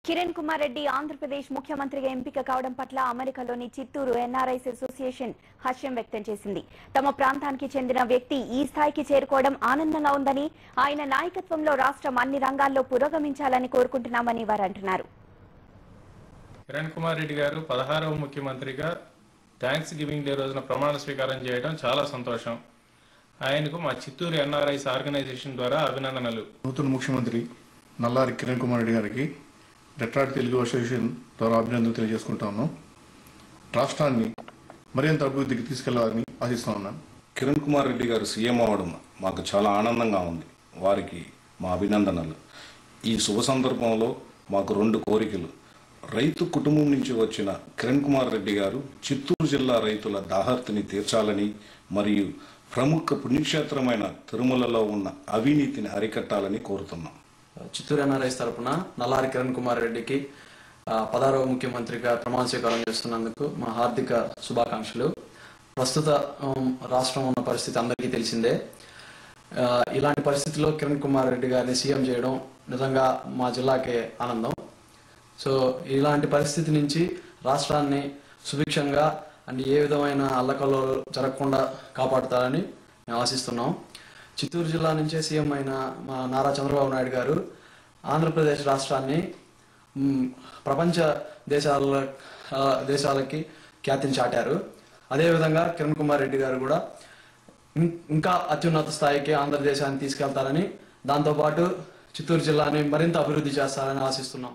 కిరణ్ కుమార్ రెడ్డి ఆంధ్రప్రదేశ్ ముఖ్యమంత్రిగా ఎంపిక కావడం పట్ల అమెరికాలోని చిత్తూరు ఎన్ఆర్ఐస్ అసోసియేషన్ హర్షం వ్యక్తం చేసింది. తమ ప్రాంతానికి చెందిన వ్యక్తి ఈ స్థాయికి చేరుకోవడం ఆనందంగా ఉందని, ఆయన నాయకత్వంలో రాష్ట్రం అన్ని రంగాల్లో పురోగమించాలని కోరుకుంటున్నామని వారు అంటున్నారు. కిరణ్ కుమార్ రెడ్డి గారు 16వ ముఖ్యమంత్రిగా థ్యాంక్స్ గివింగ్ డే రోజున ప్రమాణ స్వీకారం చేయడం చాలా సంతోషం. ఆయనకు మా చిత్తూరు ఎన్ఆర్ఐస్ ఆర్గనైజేషన్ ద్వారా అభినందనలు. నూతన ముఖ్యమంత్రి నల్లారి కిరణ్ కుమార్ రెడ్డి గారికి డెట్రాయిట్ తెలుగు అసోసియేషన్ ద్వారా అభినందనలు తెలియజేసుకుంటా ఉన్నాం. రాష్ట్రాన్ని మరింత అభివృద్ధికి తీసుకెళ్లాలని ఆశిస్తా ఉన్నాను. కిరణ్ కుమార్ రెడ్డి గారు సీఎం అవడం మాకు చాలా ఆనందంగా ఉంది. వారికి మా అభినందనలు. ఈ శుభ సందర్భంలో మాకు 2 కోరికలు. రైతు కుటుంబం నుంచి వచ్చిన కిరణ్ కుమార్ రెడ్డి గారు చిత్తూరు జిల్లా రైతుల దాహర్తిని తీర్చాలని మరియు ప్రముఖ పుణ్యక్షేత్రమైన తిరుమలలో ఉన్న అవినీతిని అరికట్టాలని కోరుతున్నాం. చిత్తూరు ఎన్ఆర్ఐస్ తరపున నల్లారి కిరణ్ కుమార్ రెడ్డికి 16వ ముఖ్యమంత్రిగా ప్రమాణ స్వీకారం చేస్తున్నందుకు మా హార్దిక శుభాకాంక్షలు. ప్రస్తుత రాష్ట్రం ఉన్న పరిస్థితి అందరికీ తెలిసిందే. ఇలాంటి పరిస్థితిలో కిరణ్ కుమార్ రెడ్డి గారిని సీఎం చేయడం నిజంగా మా జిల్లాకే ఆనందం. సో ఇలాంటి పరిస్థితి నుంచి రాష్ట్రాన్ని సుభిక్షంగా అండ్ ఏ విధమైన అల్లకల్లోలు జరగకుండా కాపాడుతారని మేము ఆశిస్తున్నాం. చిత్తూరు జిల్లా నుంచే సీఎం అయిన మా నారా చంద్రబాబు నాయుడు గారు ఆంధ్రప్రదేశ్ రాష్ట్రాన్ని ప్రపంచ దేశాలకి ఖ్యాతిని చాటారు. అదేవిధంగా కిరణ్ కుమార్ రెడ్డి గారు కూడా ఇంకా అత్యున్నత స్థాయికి ఆంధ్రదేశాన్ని తీసుకెళ్తారని, దాంతోపాటు చిత్తూరు జిల్లాని మరింత అభివృద్ధి చేస్తారని ఆశిస్తున్నాం.